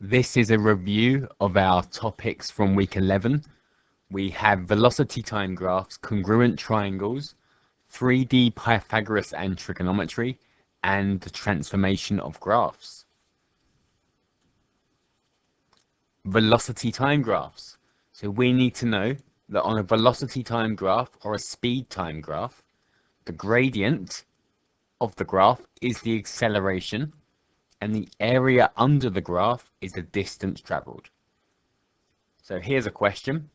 This is a review of our topics from week 11. We have velocity time graphs, congruent triangles, 3D Pythagoras and Trigonometry, and the transformation of graphs. Velocity time graphs. So we need to know that on a velocity time graph or a speed time graph, the gradient of the graph is the acceleration, and the area under the graph is the distance traveled. So here's a question.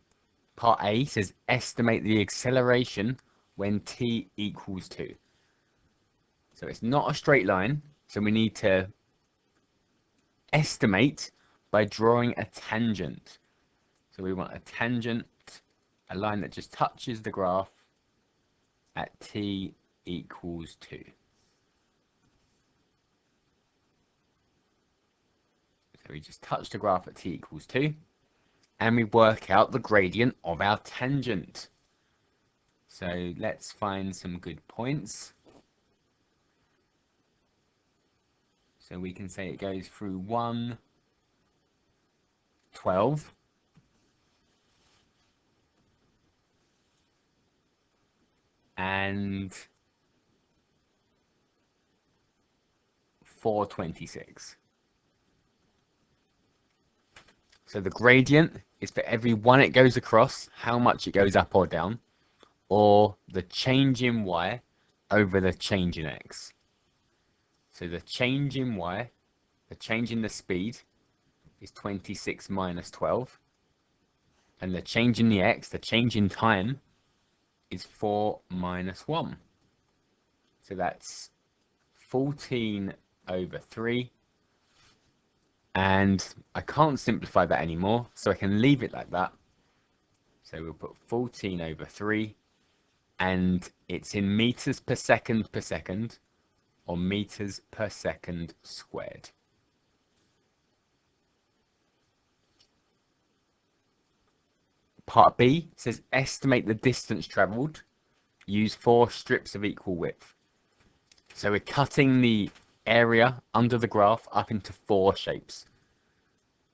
Part A says estimate the acceleration when t equals 2. So it's not a straight line, so we need to estimate by drawing a tangent. So we want a tangent, a line that just touches the graph at t equals 2. So we just touch the graph at t equals 2, and we work out the gradient of our tangent. So let's find some good points. So we can say it goes through 1, 12, and 426. So the gradient is for every one it goes across, how much it goes up or down, or the change in y over the change in x. So the change in y, the change in the speed, is 26 minus 12. And the change in the x, the change in time, is 4 minus 1. So that's 14 over 3. And I can't simplify that anymore, so I can leave it like that. So we'll put 14 over 3, and it's in meters per second, or meters per second squared. Part B says estimate the distance travelled. Use 4 strips of equal width. So we're cutting the area under the graph up into 4 shapes.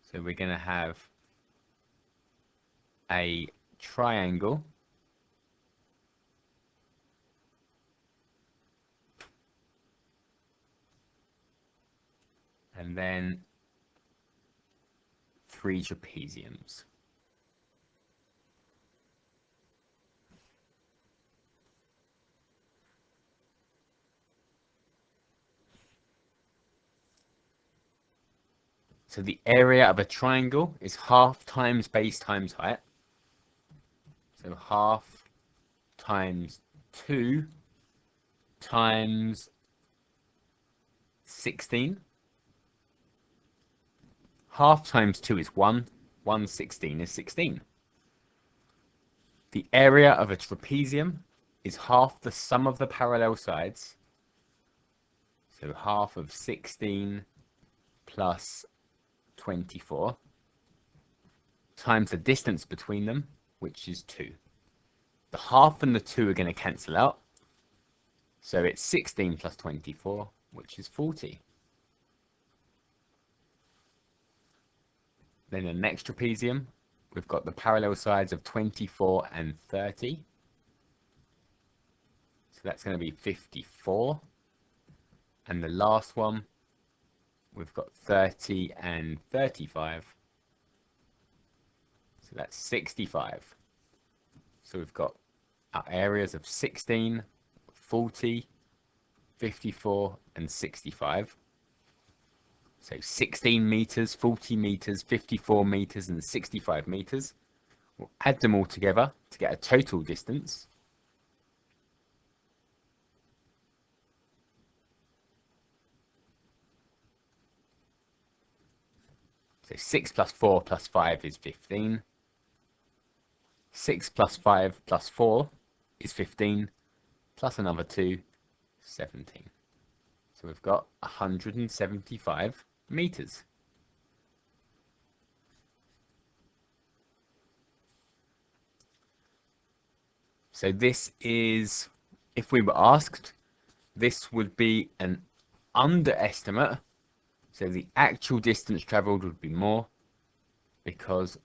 So we're going to have a triangle, and then 3 trapeziums. So the area of a triangle is half times base times height. So half times 2 times 16. Half times 2 is 1. 1/16 is 16. The area of a trapezium is half the sum of the parallel sides. So half of 16 plus 24 times the distance between them, which is 2. The half and the 2 are going to cancel out. So it's 16 plus 24, which is 40. Then the next trapezium, we've got the parallel sides of 24 and 30. So that's going to be 54. And the last one, we've got 30 and 35. So that's 65. So we've got our areas of 16, 40, 54, and 65. So 16 meters, 40 meters, 54 meters, and 65 meters. We'll add them all together to get a total distance. So 6 plus 4 plus 5 is 15. 6 plus 5 plus 4 is 15, plus another 2, 17. So we've got 175 meters. So this is, if we were asked, this would be an underestimate. So the actual distance travelled would be more because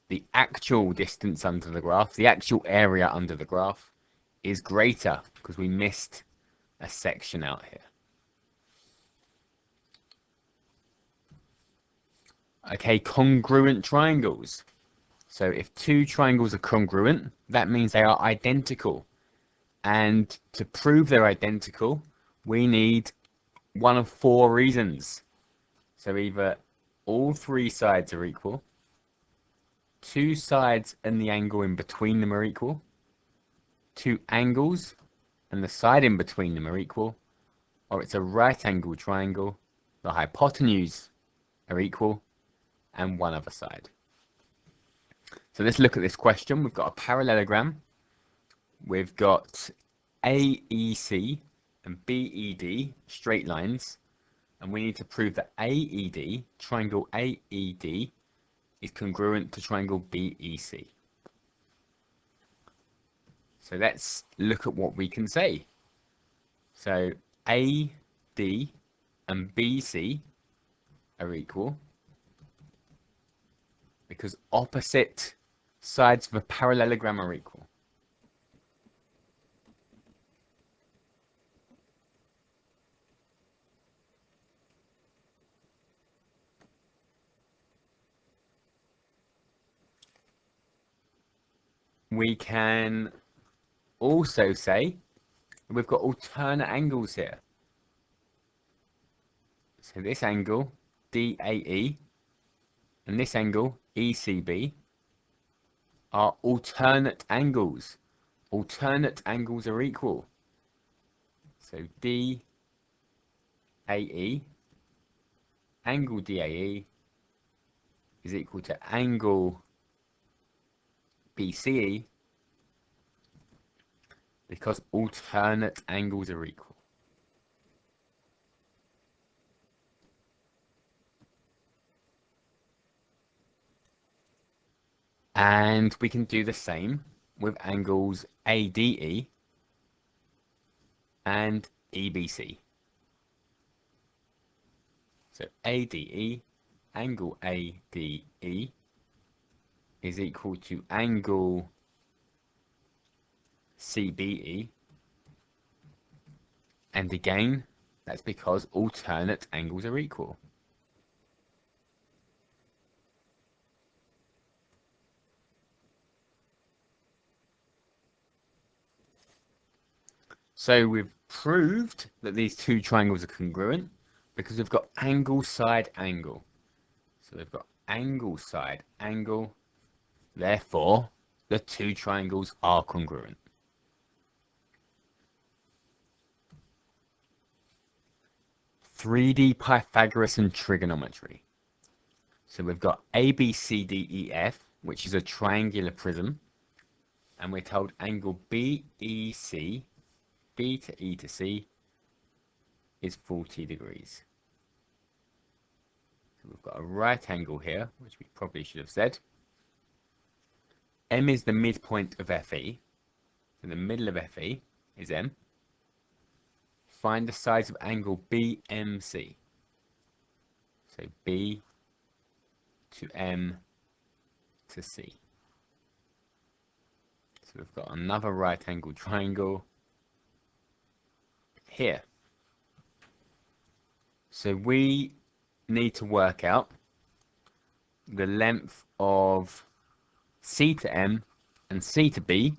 the actual distance under the graph, the actual area under the graph, is greater because we missed a section out here. Okay, congruent triangles. So if two triangles are congruent, that means they are identical. And to prove they're identical, we need one of four reasons. So either all three sides are equal, two sides and the angle in between them are equal, two angles and the side in between them are equal, or it's a right angle triangle, the hypotenuse are equal, and one other side. So let's look at this question. We've got a parallelogram. We've got AEC and BED, straight lines. And we need to prove that AED, triangle AED, is congruent to triangle BEC. So let's look at what we can say. So AD and BC are equal because opposite sides of a parallelogram are equal. We can also say we've got alternate angles here. So this angle, DAE, and this angle, ECB, are alternate angles. Alternate angles are equal. So DAE, angle DAE, is equal to angle BCE because alternate angles are equal. And we can do the same with angles ADE and EBC. So ADE, angle ADE, is equal to angle CBE, and again that's because alternate angles are equal. So we've proved that these two triangles are congruent because we've got angle side angle. So we've got angle side angle. Therefore, the two triangles are congruent. (3D) Pythagoras and Trigonometry. So we've got ABCDEF, which is a triangular prism, and we're told angle BEC, B to E to C, is 40 degrees. So we've got a right angle here, which we probably should have said. M is the midpoint of FE, so the middle of FE is M. Find the sides of angle BMC. So B to M to C. So we've got another right angle triangle here. So we need to work out the length of C to M and C to B,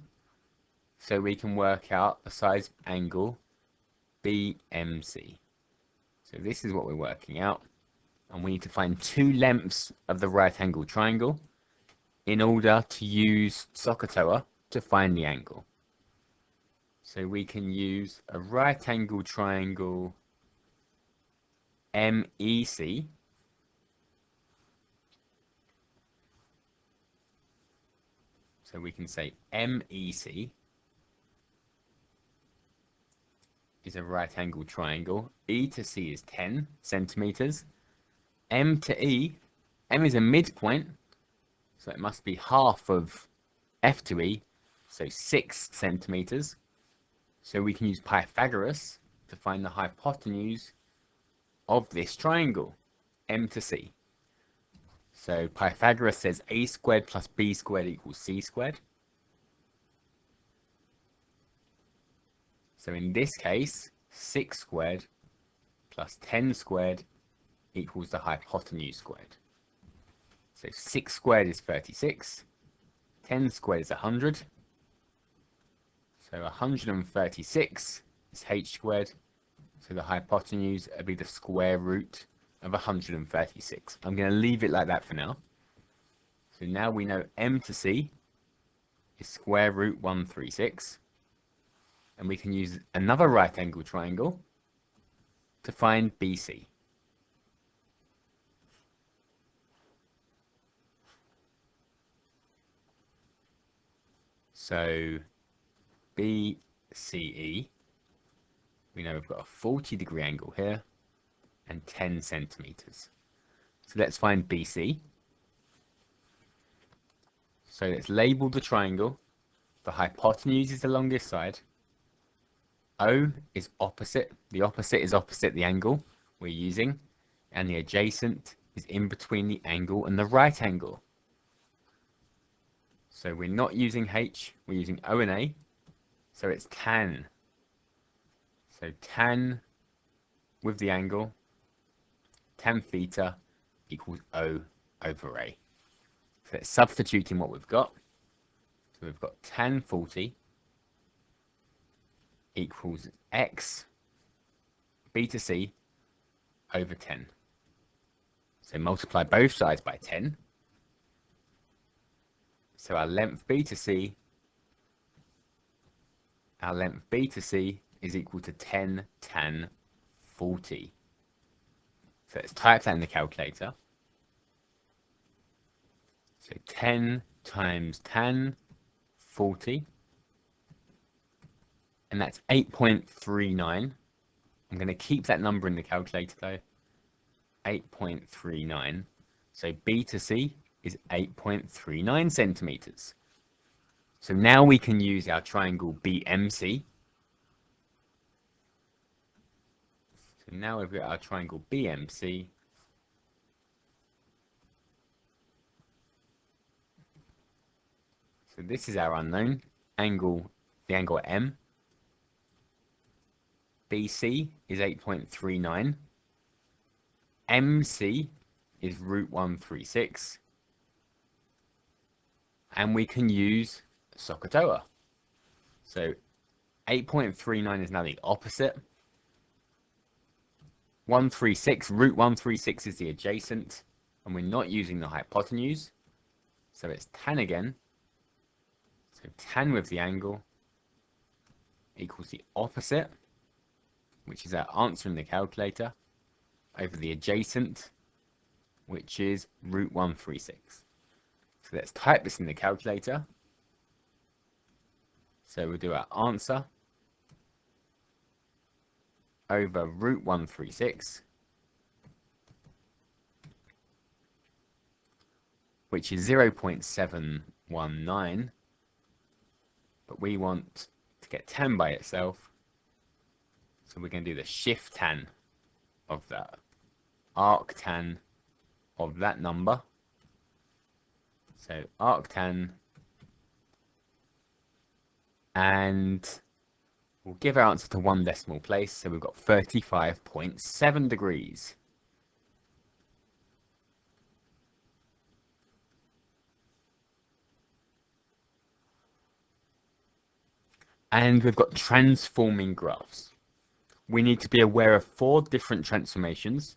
so we can work out the size of angle BMC. So this is what we're working out, and we need to find two lengths of the right angle triangle in order to use SOHCAHTOA to find the angle. So we can use a right angle triangle MEC, so we can say MEC is a right angle triangle. E to C is 10 centimeters. M to E, M is a midpoint, so it must be half of F to E, so 6 centimeters. So we can use Pythagoras to find the hypotenuse of this triangle, M to C. So Pythagoras says a squared plus b squared equals c squared. So in this case, 6 squared plus 10 squared equals the hypotenuse squared. So 6 squared is 36, 10 squared is 100. So 136 is h squared. So the hypotenuse would be the square root of 136. I'm going to leave it like that for now. So now we know M to C is square root 136. And we can use another right angle triangle to find BC. So BCE, we know we've got a 40-degree angle here and 10 centimeters. So let's find BC. So let's label the triangle. The hypotenuse is along this side. O is opposite. The opposite is opposite the angle we're using. And the adjacent is in between the angle and the right angle. So we're not using H, we're using O and A. So it's tan. So tan with the angle, tan theta equals O over A. So let's substitute in what we've got. So we've got tan 40 equals x beta c over 10. So multiply both sides by 10. So our length beta c is equal to 10 tan 40. So let's type that in the calculator. So 10 times tan 40, and that's 8.39. I'm going to keep that number in the calculator though. 8.39. So beta c is 8.39 centimeters. So now we can use our triangle BMC. So now we've got our triangle BMC. So this is our unknown angle, the angle M. BC is 8.39. MC is root 136. And we can use SOHCAHTOA. So 8.39 is now the opposite. 136, root 136 is the adjacent, and we're not using the hypotenuse. So it's tan again. So tan with the angle equals the opposite, which is our answer in the calculator, over the adjacent, which is root 136. So let's type this in the calculator. So we'll do our answer over root 136, which is 0.719, but we want to get tan by itself, so we're going to do the shift tan of that, arctan of that number. So arctan, and we'll give our answer to one decimal place, so we've got 35.7 degrees. And we've got transforming graphs. We need to be aware of 4 different transformations,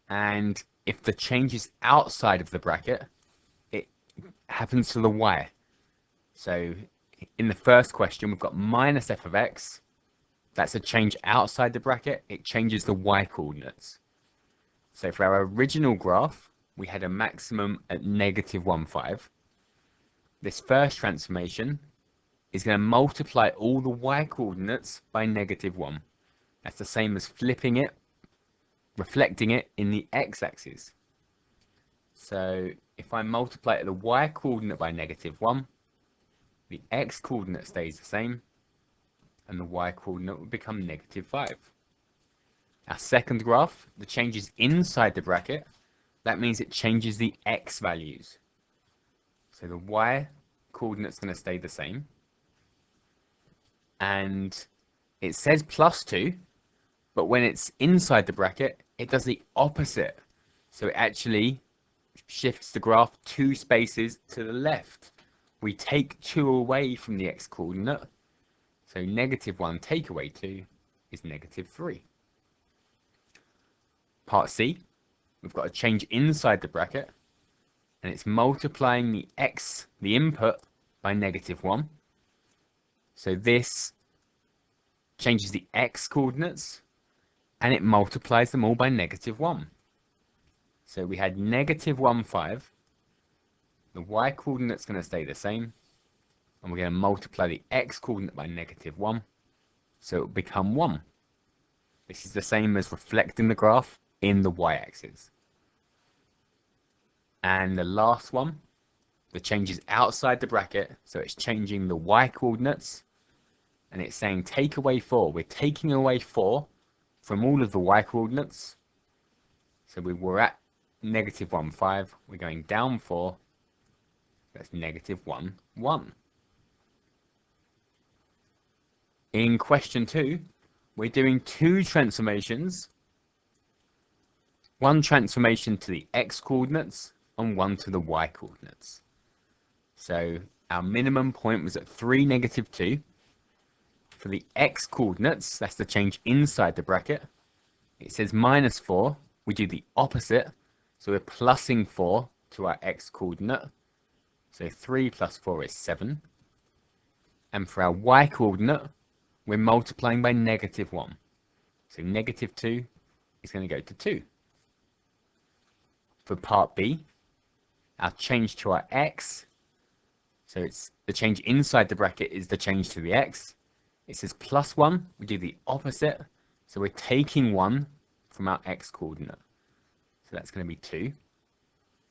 and if the change is outside of the bracket, it happens to the y. So in the first question, we've got minus f of x. That's a change outside the bracket. It changes the y coordinates. So for our original graph, we had a maximum at -1,5. This first transformation is going to multiply all the y coordinates by -1. That's the same as flipping it, reflecting it in the x-axis. So if I multiply the y coordinate by -1, the x coordinate stays the same, and the y coordinate would become -5. Our second graph, the changes inside the bracket, that means it changes the x values. So the y coordinate's going to stay the same. And it says +2, but when it's inside the bracket, it does the opposite. So it actually shifts the graph 2 spaces to the left. We take 2 away from the x coordinate. So -1 take away 2 is -3. Part C, we've got a change inside the bracket, and it's multiplying the x, the input, by -1. So this changes the x coordinates, and it multiplies them all by -1. So we had -1, 5. The y coordinate's going to stay the same, and we're going to multiply the x coordinate by -1, so it will become 1. This is the same as reflecting the graph in the y-axis. And the last one, the change is outside the bracket, so it's changing the y coordinates, and it's saying take away 4. We're taking away 4 from all of the y coordinates. So we were at -1, 5. We're going down 4. That's -1, 1. In question 2, we're doing 2 transformations. One transformation to the x coordinates and one to the y coordinates. So our minimum point was at 3, -2. For the x coordinates, that's the change inside the bracket. It says -4. We do the opposite. So we're plussing 4 to our x coordinate. So 3 + 4 is 7. And for our y coordinate, we're multiplying by -1. So -2 is going to go to 2. For part B, our change to our x, so it's the change inside the bracket is the change to the x. It says +1, we do the opposite, so we're taking 1 from our x coordinate. So that's going to be 2.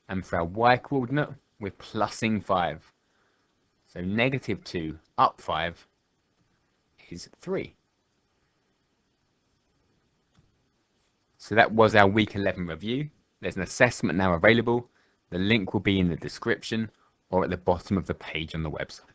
And for our y coordinate, we're plussing 5. So -2 up 5 is 3. So that was our week 11 review. There's an assessment now available. The link will be in the description or at the bottom of the page on the website.